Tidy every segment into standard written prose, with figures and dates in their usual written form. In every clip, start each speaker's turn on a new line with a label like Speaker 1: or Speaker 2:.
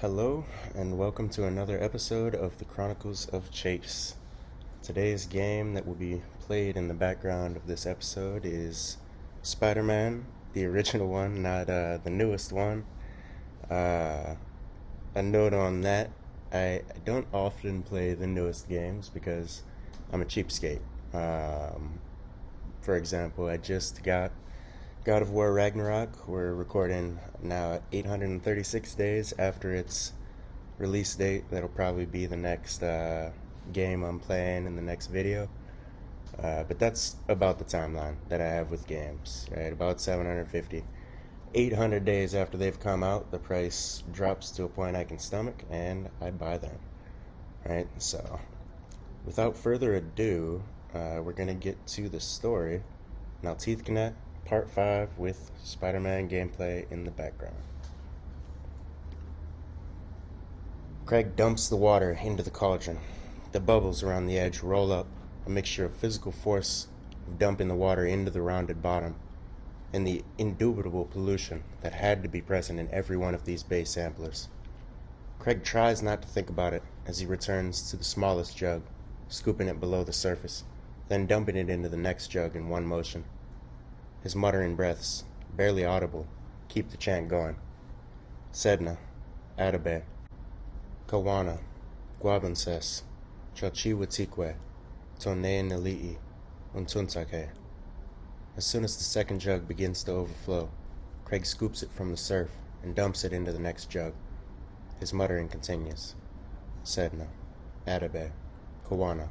Speaker 1: Hello, and welcome to another episode of the Chronicles of Chase. Today's game that will be played in the background of this episode is Spider-Man, the original one, not the newest one. A note on that, I don't often play the newest games because I'm a cheapskate. For example, I just got God of War Ragnarok. We're recording now at 836 days after its release date. That'll probably be the next game I'm playing in the next video. But that's about the timeline that I have with games, right? About 750. 800 days after they've come out, the price drops to a point I can stomach, and I buy them, right? So, without further ado, we're going to get to the story. Naltithconet, Part 5 with Spider-Man gameplay in the background. Craig dumps the water into the cauldron. The bubbles around the edge roll up, a mixture of physical force of dumping the water into the rounded bottom, and the indubitable pollution that had to be present in every one of these bay samplers. Craig tries not to think about it as he returns to the smallest jug, scooping it below the surface, then dumping it into the next jug in one motion. His muttering breaths, barely audible, keep the chant going. Sedna, Atabe, Kawana, Guabanses, Chalchiwatikwe, Tone Nali'i, Untuntake. As soon as the second jug begins to overflow, Craig scoops it from the surf and dumps it into the next jug. His muttering continues. Sedna, Atabe, Kawana,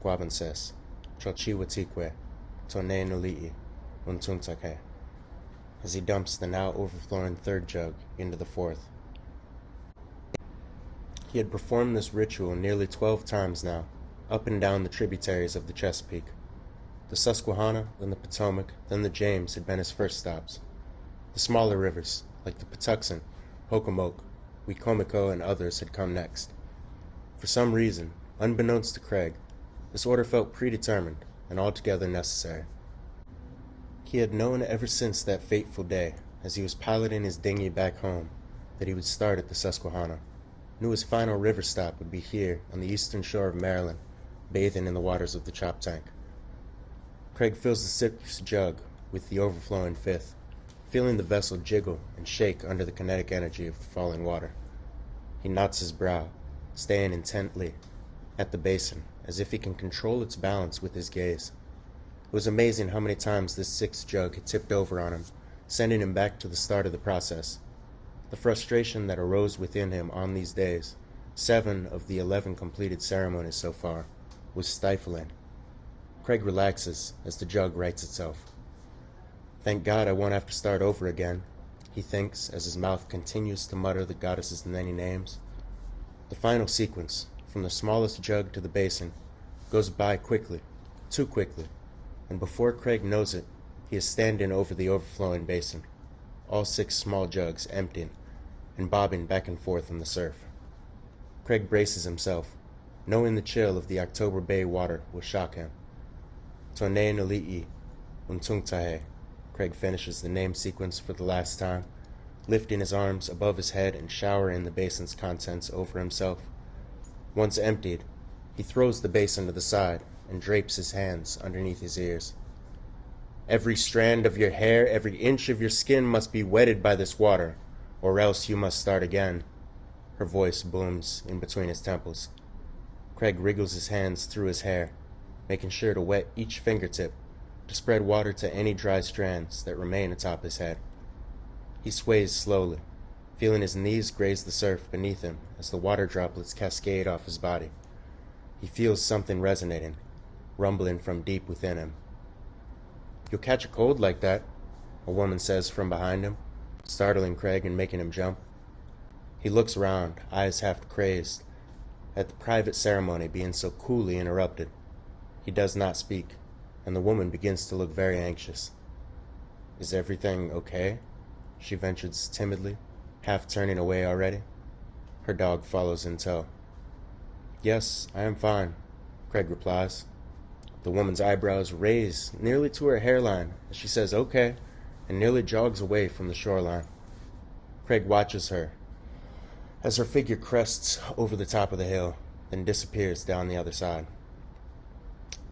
Speaker 1: Guabanses, Chalchiwatikwe, Tone Nali'i, Untuntake, as he dumps the now overflowing third jug into the fourth. He had performed this ritual nearly 12 times now, up and down the tributaries of the Chesapeake. The Susquehanna, then the Potomac, then the James had been his first stops. The smaller rivers, like the Patuxent, Pocomoke, Wicomico, and others had come next. For some reason, unbeknownst to Craig, this order felt predetermined and altogether necessary. He had known ever since that fateful day, as he was piloting his dinghy back home, that he would start at the Susquehanna. Knew his final river stop would be here on the eastern shore of Maryland, bathing in the waters of the Chop Tank. Craig fills the sixth jug with the overflowing fifth, feeling the vessel jiggle and shake under the kinetic energy of the falling water. He knots his brow, staying intently at the basin, as if he can control its balance with his gaze. It was amazing how many times this sixth jug had tipped over on him, sending him back to the start of the process. The frustration that arose within him on these days, 7 of the 11 completed ceremonies so far, was stifling. Craig relaxes as the jug rights itself. Thank God I won't have to start over again, he thinks as his mouth continues to mutter the goddess's many names. The final sequence, from the smallest jug to the basin, goes by quickly, too quickly. And before Craig knows it, he is standing over the overflowing basin, all 6 small jugs emptying and bobbing back and forth in the surf. Craig braces himself, knowing the chill of the October Bay water will shock him. Tone Nali'i, Untungtahe. Craig finishes the name sequence for the last time, lifting his arms above his head and showering the basin's contents over himself. Once emptied, he throws the basin to the side and drapes his hands underneath his ears. Every strand of your hair, every inch of your skin must be wetted by this water, or else you must start again. Her voice booms in between his temples. Craig wriggles his hands through his hair, making sure to wet each fingertip to spread water to any dry strands that remain atop his head. He sways slowly, feeling his knees graze the surf beneath him as the water droplets cascade off his body. He feels something resonating, rumbling from deep within him. You'll catch a cold like that, a woman says from behind him, startling Craig and making him jump. He looks around, eyes half crazed, at the private ceremony being so coolly interrupted. He does not speak, and the woman begins to look very anxious. Is everything okay? She ventures timidly, half turning away already. Her dog follows in tow. Yes, I am fine, Craig replies. The woman's eyebrows raise nearly to her hairline as she says okay and nearly jogs away from the shoreline. Craig watches her, as her figure crests over the top of the hill, then disappears down the other side.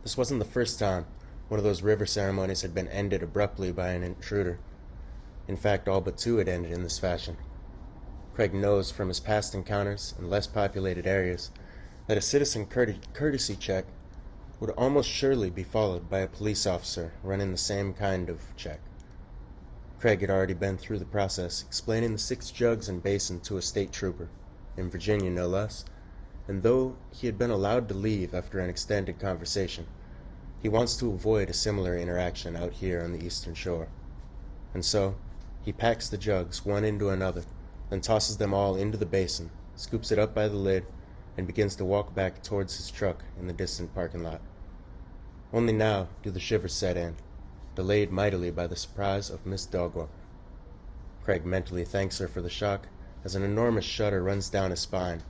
Speaker 1: This wasn't the first time one of those river ceremonies had been ended abruptly by an intruder. In fact, all but two had ended in this fashion. Craig knows from his past encounters in less populated areas that a citizen courtesy check would almost surely be followed by a police officer running the same kind of check. Craig had already been through the process, explaining the 6 jugs and basin to a state trooper, in Virginia no less, and though he had been allowed to leave after an extended conversation, he wants to avoid a similar interaction out here on the eastern shore. And so, he packs the jugs one into another, then tosses them all into the basin, scoops it up by the lid, and begins to walk back towards his truck in the distant parking lot. Only now do the shivers set in, delayed mightily by the surprise of Miss Dogwalker. Craig mentally thanks her for the shock as an enormous shudder runs down his spine,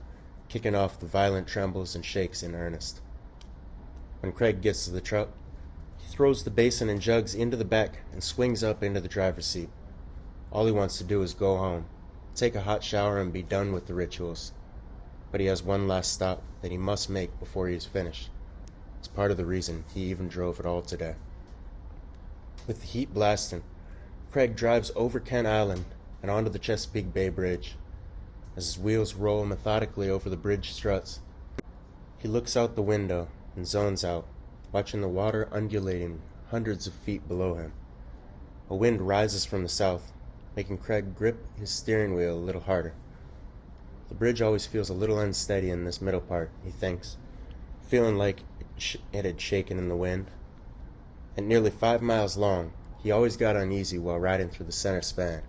Speaker 1: kicking off the violent trembles and shakes in earnest. When Craig gets to the truck, he throws the basin and jugs into the back and swings up into the driver's seat. All he wants to do is go home, take a hot shower, and be done with the rituals. But he has one last stop that he must make before he is finished. It's part of the reason he even drove at all today. With the heat blasting, Craig drives over Kent Island and onto the Chesapeake Bay Bridge. As his wheels roll methodically over the bridge struts, he looks out the window and zones out, watching the water undulating hundreds of feet below him. A wind rises from the south, making Craig grip his steering wheel a little harder. The bridge always feels a little unsteady in this middle part, he thinks, feeling like it had shaken in the wind. At nearly 5 miles long, he always got uneasy while riding through the center span.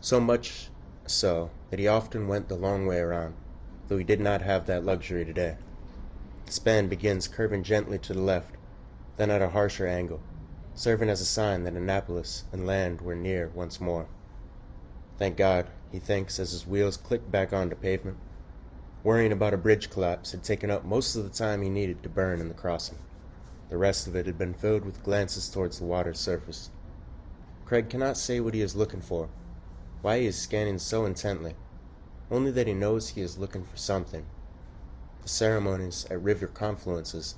Speaker 1: So much so that he often went the long way around, though he did not have that luxury today. The span begins curving gently to the left, then at a harsher angle, serving as a sign that Annapolis and land were near once more. Thank God, he thinks as his wheels click back onto pavement. Worrying about a bridge collapse had taken up most of the time he needed to burn in the crossing. The rest of it had been filled with glances towards the water's surface. Craig cannot say what he is looking for, why he is scanning so intently, only that he knows he is looking for something. The ceremonies at river confluences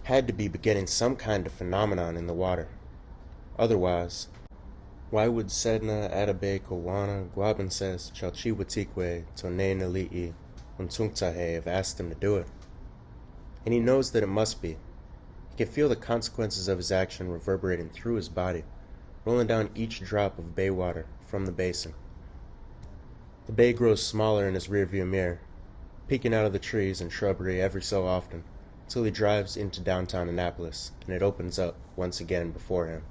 Speaker 1: had to be begetting some kind of phenomenon in the water. Otherwise, why would Sedna, Atabay, Kowana, Guabanses, Chalchiwatikwe, Tone Nali'i, Untungtahe have asked him to do it? And he knows that it must be. He can feel the consequences of his action reverberating through his body, rolling down each drop of bay water from the basin. The bay grows smaller in his rearview mirror, peeking out of the trees and shrubbery every so often, until he drives into downtown Annapolis, and it opens up once again before him.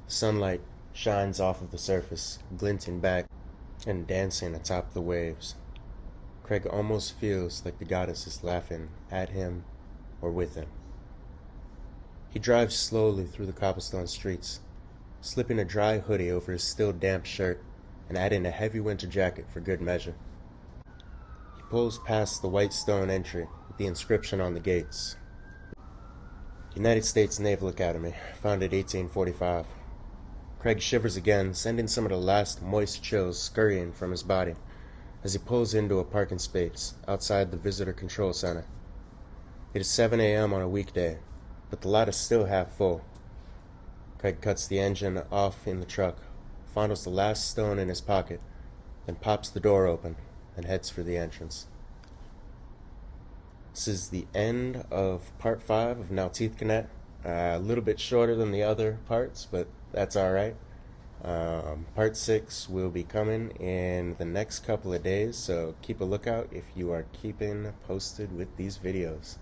Speaker 1: The sunlight shines off of the surface, glinting back and dancing atop the waves. Craig almost feels like the goddess is laughing at him or with him. He drives slowly through the cobblestone streets, slipping a dry hoodie over his still damp shirt and adding a heavy winter jacket for good measure. He pulls past the white stone entry with the inscription on the gates. United States Naval Academy, founded 1845. Craig shivers again, sending some of the last moist chills scurrying from his body as he pulls into a parking space outside the Visitor Control Center. It is 7 a.m. on a weekday, but the lot is still half full. Craig cuts the engine off in the truck, fondles the last stone in his pocket, then pops the door open and heads for the entrance. This is the end of part 5 of Naltithconet. A little bit shorter than the other parts, but that's alright. Part 6 will be coming in the next couple of days, so keep a lookout if you are keeping posted with these videos.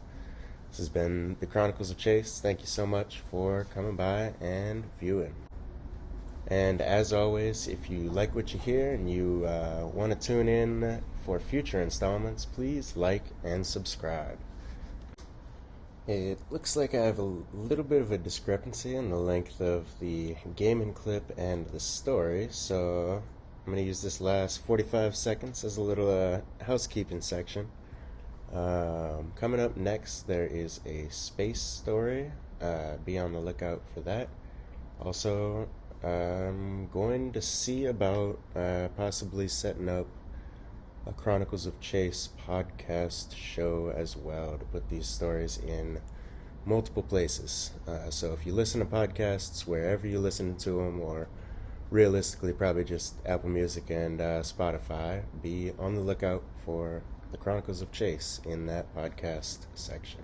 Speaker 1: This has been the Chronicles of Chase. Thank you so much for coming by and viewing. And as always, if you like what you hear and you want to tune in for future installments, please like and subscribe. It looks like I have a little bit of a discrepancy in the length of the gaming clip and the story, so I'm going to use this last 45 seconds as a little housekeeping section. Coming up next, there is a space story. Be on the lookout for that. Also, I'm going to see about possibly setting up a Chronicles of Chase podcast show as well to put these stories in multiple places. So if you listen to podcasts wherever you listen to them, or realistically probably just Apple Music and Spotify, be on the lookout for the Chronicles of Chase in that podcast section.